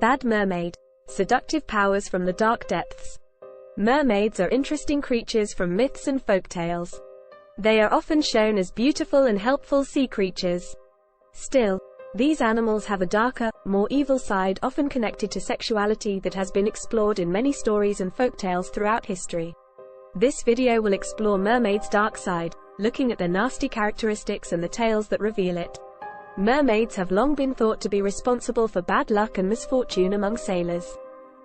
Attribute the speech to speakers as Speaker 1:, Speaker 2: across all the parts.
Speaker 1: Bad mermaid. Seductive powers from the dark depths. Mermaids are interesting creatures from myths and folktales. They are often shown as beautiful and helpful sea creatures. Still, these animals have a darker, more evil side often connected to sexuality that has been explored in many stories and folktales throughout history. This video will explore mermaids' dark side, looking at their nasty characteristics and the tales that reveal it. Mermaids have long been thought to be responsible for bad luck and misfortune among sailors.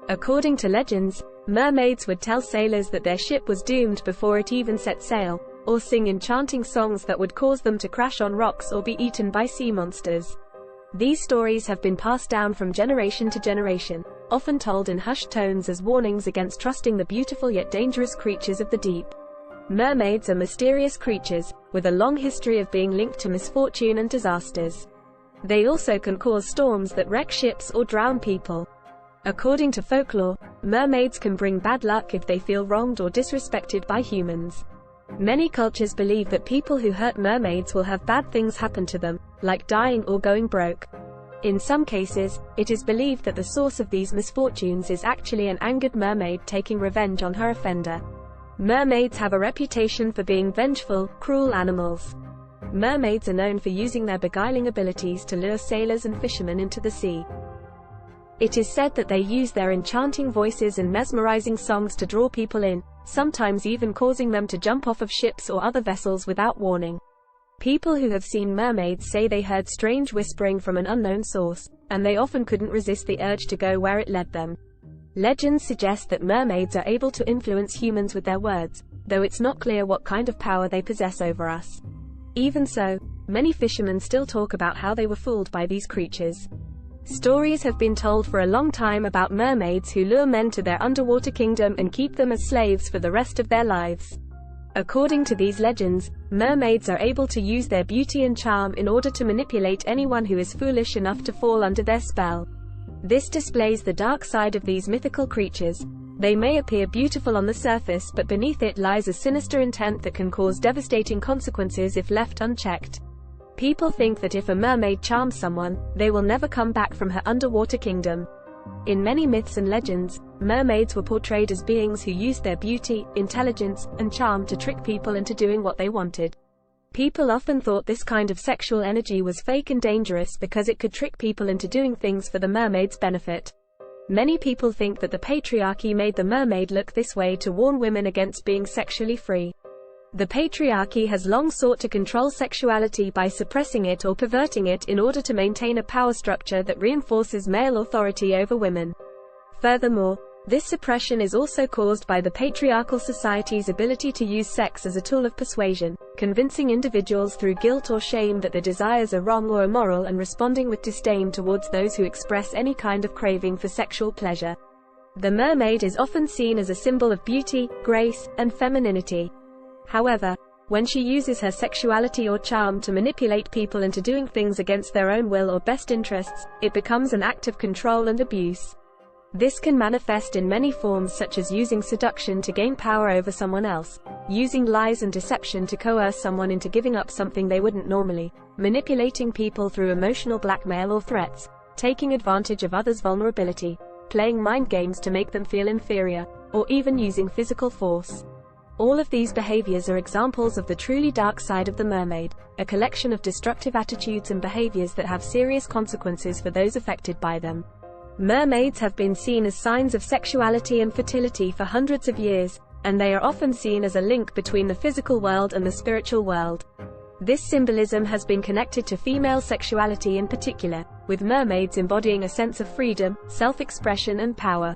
Speaker 1: According to legends, mermaids would tell sailors that their ship was doomed before it even set sail, or sing enchanting songs that would cause them to crash on rocks or be eaten by sea monsters. These stories have been passed down from generation to generation, often told in hushed tones as warnings against trusting the beautiful yet dangerous creatures of the deep. Mermaids are mysterious creatures, with a long history of being linked to misfortune and disasters. They also can cause storms that wreck ships or drown people. According to folklore, mermaids can bring bad luck if they feel wronged or disrespected by humans. Many cultures believe that people who hurt mermaids will have bad things happen to them, like dying or going broke. In some cases, it is believed that the source of these misfortunes is actually an angered mermaid taking revenge on her offender. Mermaids have a reputation for being vengeful, cruel animals. Mermaids are known for using their beguiling abilities to lure sailors and fishermen into the sea. It is said that they use their enchanting voices and mesmerizing songs to draw people in, sometimes even causing them to jump off of ships or other vessels without warning. People who have seen mermaids say they heard strange whispering from an unknown source, and they often couldn't resist the urge to go where it led them. Legends suggest that mermaids are able to influence humans with their words, though it's not clear what kind of power they possess over us. Even so, many fishermen still talk about how they were fooled by these creatures. Stories have been told for a long time about mermaids who lure men to their underwater kingdom and keep them as slaves for the rest of their lives. According to these legends, mermaids are able to use their beauty and charm in order to manipulate anyone who is foolish enough to fall under their spell. This displays the dark side of these mythical creatures. They may appear beautiful on the surface, but beneath it lies a sinister intent that can cause devastating consequences if left unchecked. People think that if a mermaid charms someone, they will never come back from her underwater kingdom. In many myths and legends, mermaids were portrayed as beings who used their beauty, intelligence, and charm to trick people into doing what they wanted. People often thought this kind of sexual energy was fake and dangerous because it could trick people into doing things for the mermaid's benefit. Many people think that the patriarchy made the mermaid look this way to warn women against being sexually free. The patriarchy has long sought to control sexuality by suppressing it or perverting it in order to maintain a power structure that reinforces male authority over women. Furthermore, this suppression is also caused by the patriarchal society's ability to use sex as a tool of persuasion, convincing individuals through guilt or shame that their desires are wrong or immoral and responding with disdain towards those who express any kind of craving for sexual pleasure. The mermaid is often seen as a symbol of beauty, grace, and femininity. However, when she uses her sexuality or charm to manipulate people into doing things against their own will or best interests, it becomes an act of control and abuse. This can manifest in many forms, such as using seduction to gain power over someone else, using lies and deception to coerce someone into giving up something they wouldn't normally, manipulating people through emotional blackmail or threats, taking advantage of others' vulnerability, playing mind games to make them feel inferior, or even using physical force. All of these behaviors are examples of the truly dark side of the mermaid, a collection of destructive attitudes and behaviors that have serious consequences for those affected by them. Mermaids have been seen as signs of sexuality and fertility for hundreds of years, and they are often seen as a link between the physical world and the spiritual world. This symbolism has been connected to female sexuality in particular, with mermaids embodying a sense of freedom, self-expression and power.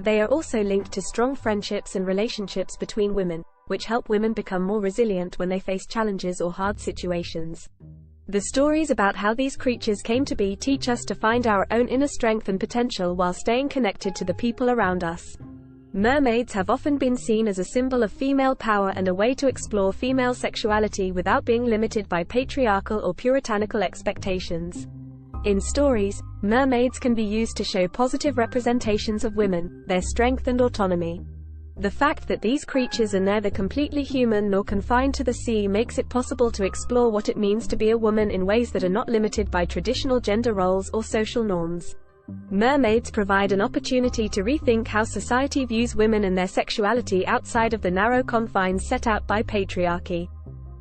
Speaker 1: They are also linked to strong friendships and relationships between women, which help women become more resilient when they face challenges or hard situations. The stories about how these creatures came to be teach us to find our own inner strength and potential while staying connected to the people around us. Mermaids have often been seen as a symbol of female power and a way to explore female sexuality without being limited by patriarchal or puritanical expectations. In stories, mermaids can be used to show positive representations of women, their strength and autonomy. The fact that these creatures are neither completely human nor confined to the sea makes it possible to explore what it means to be a woman in ways that are not limited by traditional gender roles or social norms. Mermaids provide an opportunity to rethink how society views women and their sexuality outside of the narrow confines set out by patriarchy.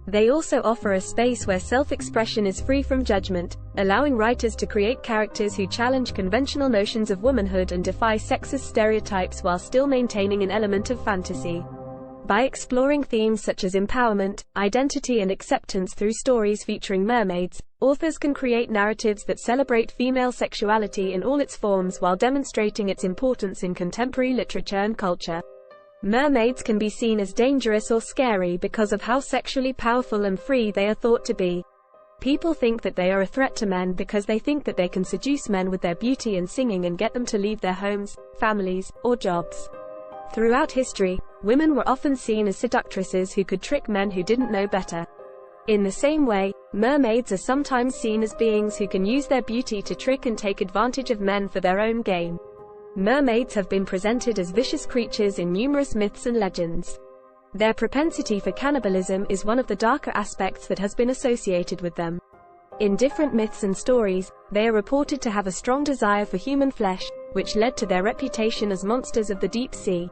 Speaker 1: They also offer a space where self-expression is free from judgment, allowing writers to create characters who challenge conventional notions of womanhood and defy sexist stereotypes while still maintaining an element of fantasy. By exploring themes such as empowerment, identity and acceptance through stories featuring mermaids, authors can create narratives that celebrate female sexuality in all its forms while demonstrating its importance in contemporary literature and culture. Mermaids can be seen as dangerous or scary because of how sexually powerful and free they are thought to be. People think that they are a threat to men because they think that they can seduce men with their beauty and singing and get them to leave their homes, families, or jobs. Throughout history, women were often seen as seductresses who could trick men who didn't know better. In the same way, mermaids are sometimes seen as beings who can use their beauty to trick and take advantage of men for their own gain. Mermaids have been presented as vicious creatures in numerous myths and legends. Their propensity for cannibalism is one of the darker aspects that has been associated with them. In different myths and stories, they are reported to have a strong desire for human flesh, which led to their reputation as monsters of the deep sea.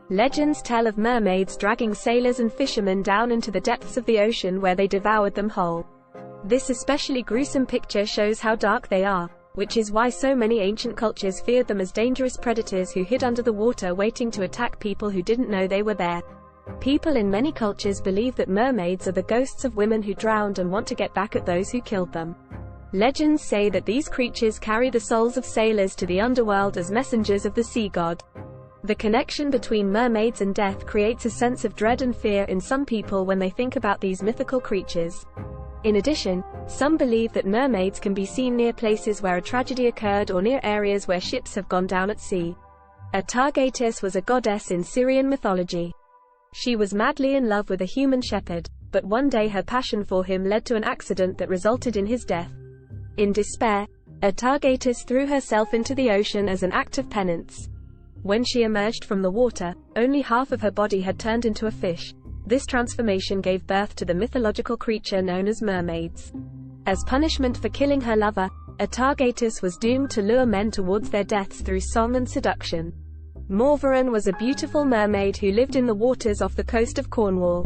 Speaker 1: Legends tell of mermaids dragging sailors and fishermen down into the depths of the ocean where they devoured them whole. This especially gruesome picture shows how dark they are, which is why so many ancient cultures feared them as dangerous predators who hid under the water waiting to attack people who didn't know they were there. People in many cultures believe that mermaids are the ghosts of women who drowned and want to get back at those who killed them. Legends say that these creatures carry the souls of sailors to the underworld as messengers of the sea god. The connection between mermaids and death creates a sense of dread and fear in some people when they think about these mythical creatures. In addition, some believe that mermaids can be seen near places where a tragedy occurred or near areas where ships have gone down at sea. Atargatis was a goddess in Syrian mythology. She was madly in love with a human shepherd, but one day her passion for him led to an accident that resulted in his death. In despair, Atargatis threw herself into the ocean as an act of penance. When she emerged from the water, only half of her body had turned into a fish. This transformation gave birth to the mythological creature known as mermaids. As punishment for killing her lover, Atargatis was doomed to lure men towards their deaths through song and seduction. Morvaran was a beautiful mermaid who lived in the waters off the coast of Cornwall.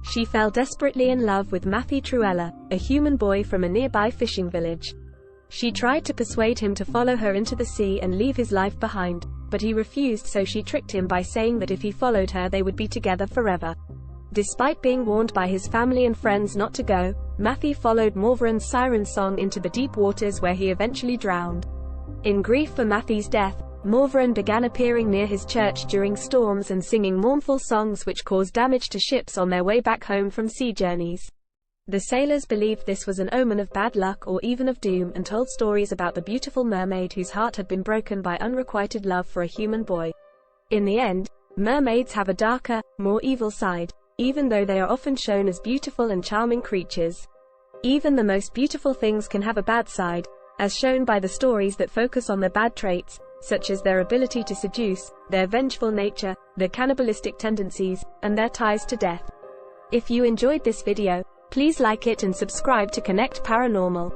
Speaker 1: She fell desperately in love with Matthew Truella, a human boy from a nearby fishing village. She tried to persuade him to follow her into the sea and leave his life behind, but he refused, so she tricked him by saying that if he followed her they would be together forever. Despite being warned by his family and friends not to go, Matthew followed Morvaran's siren song into the deep waters where he eventually drowned. In grief for Matthew's death, Morvaran began appearing near his church during storms and singing mournful songs which caused damage to ships on their way back home from sea journeys. The sailors believed this was an omen of bad luck or even of doom and told stories about the beautiful mermaid whose heart had been broken by unrequited love for a human boy. In the end, mermaids have a darker, more evil side, even though they are often shown as beautiful and charming creatures. Even the most beautiful things can have a bad side, as shown by the stories that focus on their bad traits, such as their ability to seduce, their vengeful nature, their cannibalistic tendencies, and their ties to death. If you enjoyed this video, please like it and subscribe to Connect Paranormal.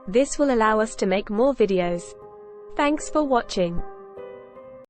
Speaker 1: This will allow us to make more videos. Thanks for watching.